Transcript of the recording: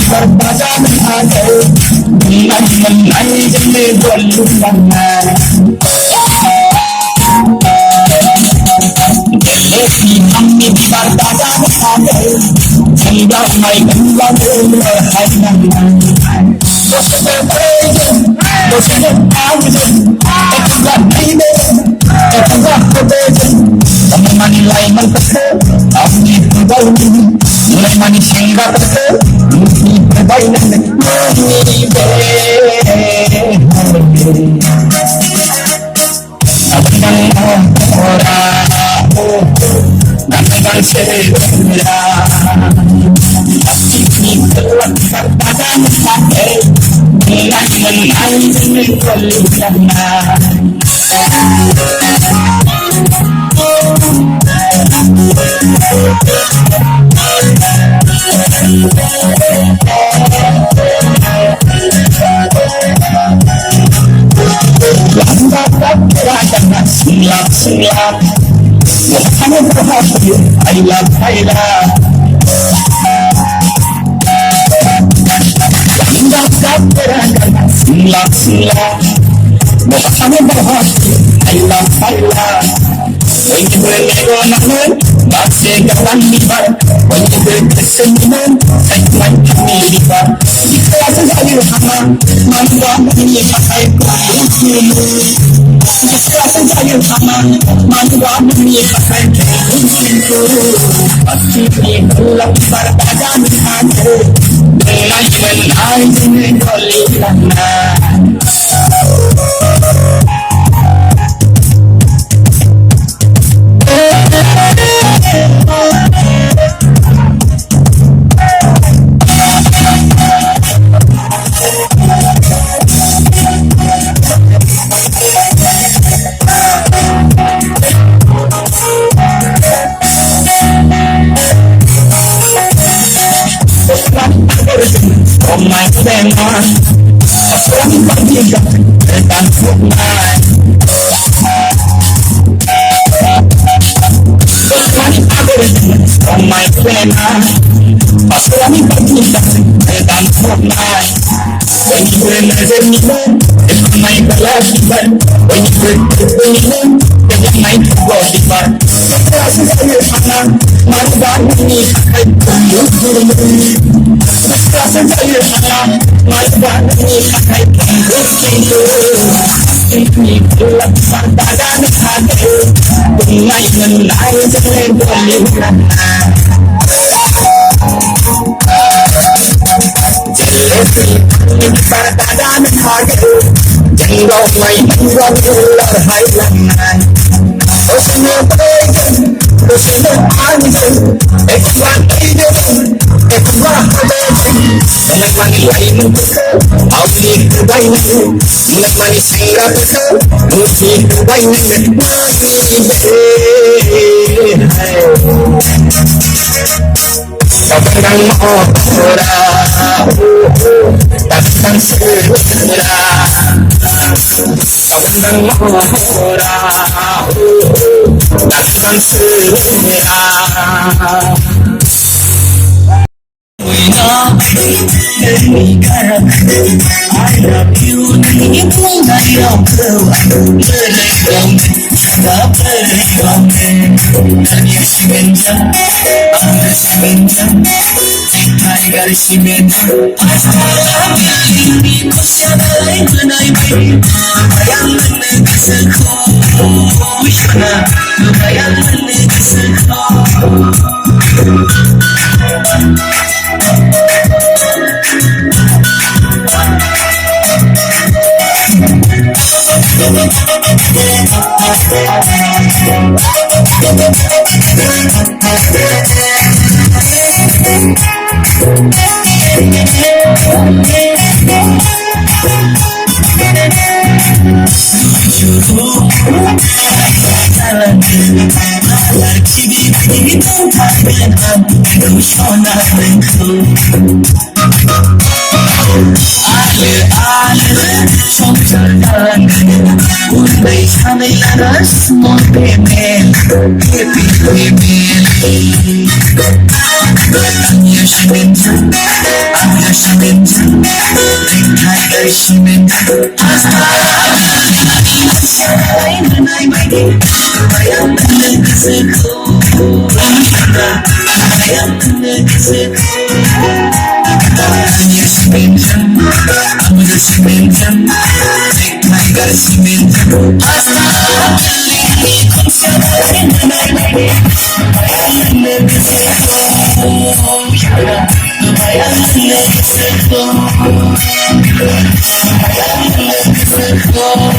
Berbada ada bulan menai jembe belum bangai Jadi kami di berbada ada hingga mai kembang berhai nangai Bosnya berjen, bosnya berjen Ekor ini, ekor berjen Teman lain menteri, kami berbau mulai manis hingga terke mesti perbaikan meni abang orang datang segera ini telah pada mati dengan menai dengan kelihana Silap Kamu berhasil Aylah Tinggalkan berangkat Silap Kamu berhasil Aylah When you bring it on the moon Masih kawan libat When you bring kesenian Segmen kami libat Ikhlas saya sama Mangga ini pakai kulit Ikhlas saya sama Mangga ini pakai kulit Pasti ini gelap berbeda dengan Dengan menai dengan golongan my friend Asal berdiga dan sungai Oh my friend Asal berdiga dan sungai When you bring the minimum It's my balasan When you bring the minimum It's my balasan Rasa saya sana Marga ini akan tumbuh Rasa saya sana Marga ini akan tumbuh Ini gelap berbeda ada Bungai menai dengan golongan Jelepi ini berbeda ada Jenggau mai menggau ular hailangan Bosnya berjen, bosnya berjen Ekwan hidup, ekwan berjen Mulai mani lain betul, awli kebaikan Mulai mani singgah betul, mesti kebaikan Sabang orang, datang segera Sabang orang, datang segera We know we got I love you, you pull my yoke Dan ya si benjam, anda si benjam Tiger si benjam Astaga ini ku siadai menai bayi Bayang menegak sekau Wishana, bayang menegak sekau am Don't show nothing cool Ale Trong trời đơn Buồn đầy sao đây là đất Một bề men Bề men Anh yêu sự bên chân Anh yêu sự bên chân Tình hai đời sự bên chân Hãy nơi này mày đi Mày em thân lên cái sự khổ Mày em thân lên cái sự khổ Anh yêu sự bên chân Anh yêu sự bên chân Tình hai đời sự bên chân Không sao hãy nơi này mày đi Mày em thân lên cái sự khổ Mày em thân lên cái sự khổ Mày em thân lên cái sự khổ